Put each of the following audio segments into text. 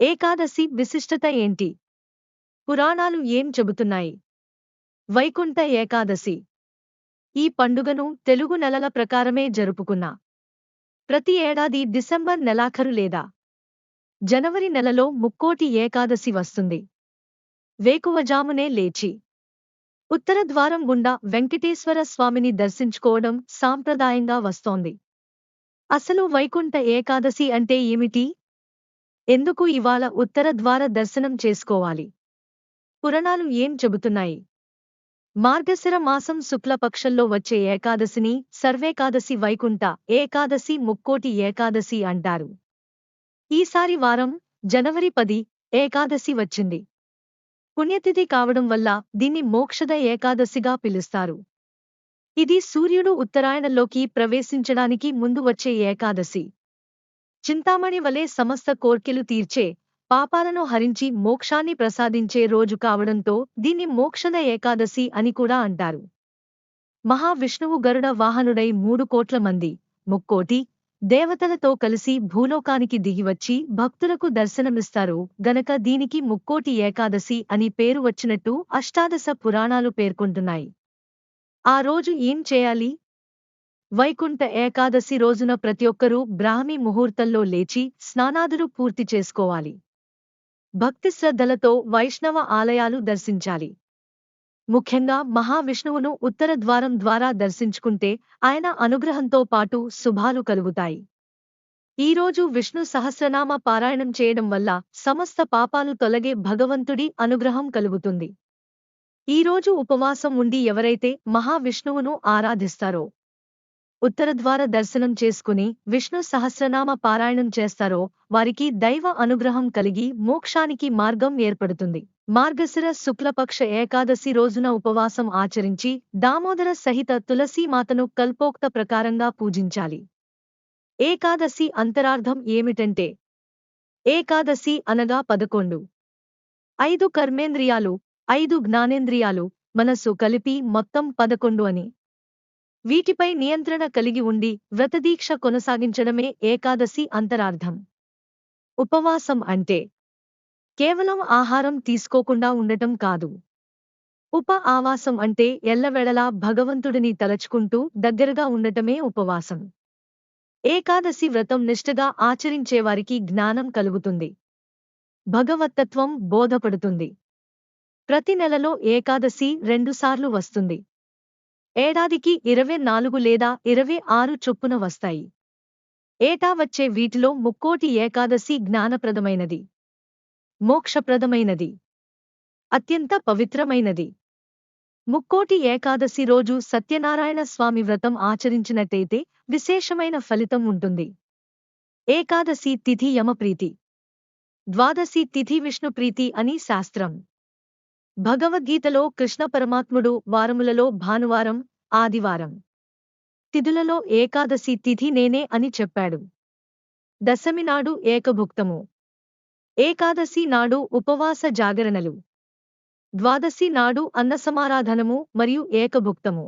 ఏకాదశి విశిష్టత ఏంటి? పురాణాలు ఏం చెబుతున్నాయి? వైకుంఠ ఏకాదశి ఈ పండుగను తెలుగు నెలల ప్రకారమే జరుపుకున్నా. ప్రతి ఏడాది డిసెంబర్ నెలాఖరు లేదా జనవరి నెలలో ముక్కోటి ఏకాదశి వస్తుంది. వేకువజామునే లేచి ఉత్తర ద్వారం గుండా వెంకటేశ్వర స్వామిని దర్శించుకోవడం సాంప్రదాయంగా వస్తోంది. అసలు వైకుంఠ ఏకాదశి అంటే ఏమిటి? ఎందుకు ఇవాళ ఉత్తర ద్వార దర్శనం చేసుకోవాలి? పురాణాలు ఏం చెబుతున్నాయి? మార్గశిర మాసం శుక్లపక్షంలో వచ్చే ఏకాదశిని సర్వేకాదశి, వైకుంఠ ఏకాదశి, ముక్కోటి ఏకాదశి అంటారు. ఈసారి వారం జనవరి 10 ఏకాదశి వచ్చింది. పుణ్యతిథి కావడం వల్ల దీన్ని మోక్షద ఏకాదశిగా పిలుస్తారు. ఇది సూర్యుడు ఉత్తరాయణంలోకి ప్రవేశించడానికి ముందు వచ్చే ఏకాదశి. చింతామణి వలె సమస్త కోర్కెలు తీర్చే, పాపాలను హరించి మోక్షాన్ని ప్రసాదించే రోజు కావడంతో దీన్ని మోక్షద ఏకాదశి అని కూడా అంటారు. మహావిష్ణువు గరుడ వాహనుడై 3 కోట్ల మంది, ముక్కోటి దేవతలతో కలిసి భూలోకానికి దిగివచ్చి భక్తులకు దర్శనమిస్తారు గనక దీనికి ముక్కోటి ఏకాదశి అని పేరు వచ్చినట్టు అష్టాదశ పురాణాలు పేర్కొంటున్నాయి. ఆ రోజు ఏం చేయాలి? వైకుంఠ ఏకాదశి రోజున ప్రతి ఒక్కరూ బ్రాహ్మీ ముహూర్తంలో లేచి స్నానాదులు పూర్తి చేసుకోవాలి. భక్తి శ్రద్ధలతో వైష్ణవ ఆలయాలు దర్శించాలి. ముఖ్యంగా మహావిష్ణువును ఉత్తర ద్వారం ద్వారా దర్శించుకుంటే ఆయన అనుగ్రహంతో పాటు శుభాలు కలుగుతాయి. ఈరోజు విష్ణు సహస్రనామ పారాయణం చేయడం వల్ల సమస్త పాపాలు తొలగే భగవంతుడి అనుగ్రహం కలుగుతుంది. ఈరోజు ఉపవాసం ఉండి ఎవరైతే మహావిష్ణువును ఆరాధిస్తారో, ఉత్తరద్వార దర్శనం చేసుకుని విష్ణు సహస్రనామ పారాయణం చేస్తారో వారికి దైవ అనుగ్రహం కలిగి మోక్షానికి మార్గం ఏర్పడుతుంది. మార్గశిర శుక్లపక్ష ఏకాదశి రోజున ఉపవాసం ఆచరించి దామోదర సహిత తులసీమాతను కల్పోక్త ప్రకారంగా పూజించాలి. ఏకాదశి అంతరార్థం ఏమిటంటే, ఏకాదశి అనగా 11. 5 కర్మేంద్రియాలు, 5 జ్ఞానేంద్రియాలు, మనస్సు కలిపి మొత్తం 11 అని. వీటిపై నియంత్రణ కలిగి ఉండి వ్రతదీక్ష కొనసాగించడమే ఏకాదశి అంతరార్థం. ఉపవాసం అంటే కేవలం ఆహారం తీసుకోకుండా ఉండటం కాదు. ఆవాసం అంటే ఎల్లవేళలా భగవంతుడిని తలచుకుంటూ దగ్గరగా ఉండటమే ఉపవాసం. ఏకాదశి వ్రతం నిష్ఠగా ఆచరించేవారికి జ్ఞానం కలుగుతుంది. భగవత్తత్వం బోధపడుతుంది. ప్రతి నెలలో ఏకాదశి 2 సార్లు వస్తుంది. ఏడాదికి 24 లేదా 26 చొప్పున వస్తాయి. ఏటా వచ్చే వీటిలో ముక్కోటి ఏకాదశి జ్ఞానప్రదమైనది, మోక్షప్రదమైనది, అత్యంత పవిత్రమైనది. ముక్కోటి ఏకాదశి రోజు సత్యనారాయణ స్వామి వ్రతం ఆచరించినట్టయితే విశేషమైన ఫలితం ఉంటుంది. ఏకాదశి తిథి యమప్రీతి, ద్వాదశి తిథి విష్ణుప్రీతి అని శాస్త్రం. భగవద్గీతలో కృష్ణ పరమాత్ముడు వారములలో భానువారం, ఆదివారం తిథులలో ఏకాదశి తిథి నేనే అని చెప్పాడు. దశమి నాడు ఏకభుక్తము, ఏకాదశి నాడు ఉపవాస జాగరణలు, ద్వాదశి నాడు అన్నసమారాధనము మరియు ఏకభుక్తము.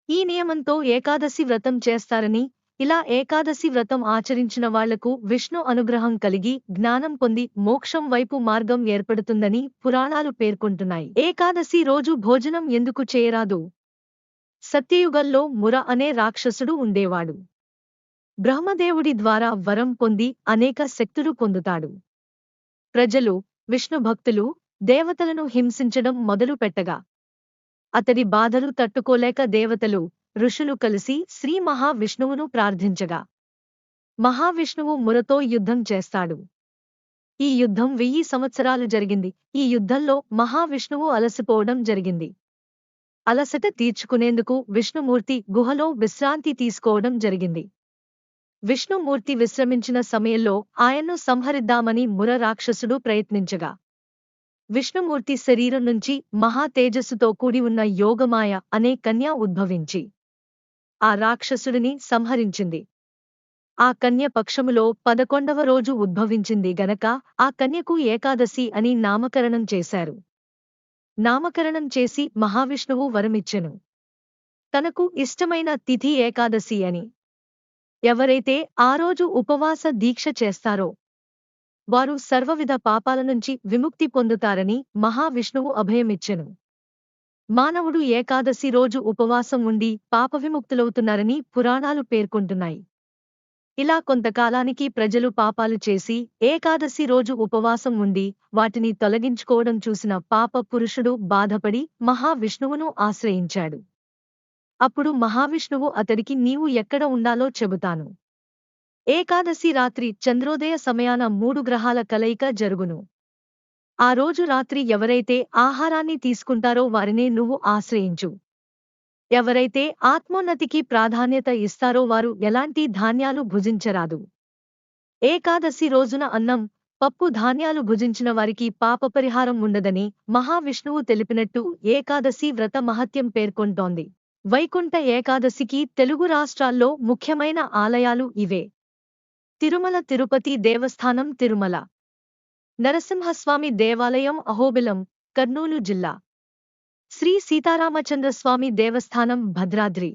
ఈ నియమంతో ఏకాదశి వ్రతం చేస్తారని, ఇలా ఏకాదశి వ్రతం ఆచరించిన వాళ్లకు విష్ణు అనుగ్రహం కలిగి జ్ఞానం పొంది మోక్షం వైపు మార్గం ఏర్పడుతుందని పురాణాలు పేర్కొంటున్నాయి. ఏకాదశి రోజు భోజనం ఎందుకు చేయరాదు? సత్యయుగంలో ముర అనే రాక్షసుడు ఉండేవాడు. బ్రహ్మదేవుడి ద్వారా వరం పొంది అనేక శక్తులు పొందుతాడు. ప్రజలు, విష్ణు భక్తులు దేవతలను హింసించడం మొదలు పెట్టగా అతడి బాధలు తట్టుకోలేక దేవతలు, ఋషులు కలిసి శ్రీ మహావిష్ణువును ప్రార్థించగా మహావిష్ణువు మురతో యుద్ధం చేస్తాడు. ఈ యుద్ధం 1000 సంవత్సరాలు జరిగింది. ఈ యుద్ధంలో మహావిష్ణువు అలసిపోవడం జరిగింది. అలసట తీర్చుకునేందుకు విష్ణుమూర్తి గుహలో విశ్రాంతి తీసుకోవడం జరిగింది. విష్ణుమూర్తి విశ్రమించిన సమయంలో ఆయన్ను సంహరిద్దామని ముర రాక్షసుడు ప్రయత్నించగా విష్ణుమూర్తి శరీరం నుంచి మహా తేజస్సుతో కూడి ఉన్న యోగమాయ అనే కన్య ఉద్భవించి ఆ రాక్షసుడిని సంహరించింది. ఆ కన్య పక్షములో 11వ రోజు ఉద్భవించింది గనక ఆ కన్యకు ఏకాదశి అని నామకరణం చేశారు. నామకరణం చేసి మహావిష్ణువు వరమిచ్చెను. తనకు ఇష్టమైన తిథి ఏకాదశి అని. ఎవరైతే ఆ రోజు ఉపవాస దీక్ష చేస్తారో వారు సర్వవిధ పాపాల నుంచి విముక్తి పొందుతారని మహావిష్ణువు అభయమిచ్చెను. మానవుడు ఏకాదశి రోజు ఉపవాసం ఉండి పాపవిముక్తులవుతున్నారని పురాణాలు పేర్కొంటున్నాయి. ఇలా కొంతకాలానికి ప్రజలు పాపాలు చేసి ఏకాదశి రోజు ఉపవాసం ఉండి వాటిని తొలగించుకోవడం చూసిన పాప పురుషుడు బాధపడి మహావిష్ణువును ఆశ్రయించాడు. అప్పుడు మహావిష్ణువు అతడికి నీవు ఎక్కడ ఉండాలో చెబుతాను. ఏకాదశి రాత్రి చంద్రోదయ సమయాన 3 గ్రహాల కలయిక జరుగును. ఆ రోజు రాత్రి ఎవరైతే ఆహారాన్ని తీసుకుంటారో వారినే నువ్వు ఆశ్రయించు. ఎవరైతే ఆత్మోన్నతికి ప్రాధాన్యత ఇస్తారో వారు ఎలాంటి ధాన్యాలు భుజించరాదు. ఏకాదశి రోజున అన్నం, పప్పు ధాన్యాలు భుజించిన వారికి పాపపరిహారం ఉండదని మహావిష్ణువు తెలిపినట్టు ఏకాదశి వ్రత మహత్యం పేర్కొంటోంది. వైకుంఠ ఏకాదశికి తెలుగు రాష్ట్రాల్లో ముఖ్యమైన ఆలయాలు ఇవే. తిరుమల తిరుపతి దేవస్థానం తిరుమల నరసింహస్వామి దేవాలయం అహోబిలం, కర్నూలు జిల్లా. శ్రీ సీతారామచంద్రస్వామి దేవస్థానం భద్రాద్రి.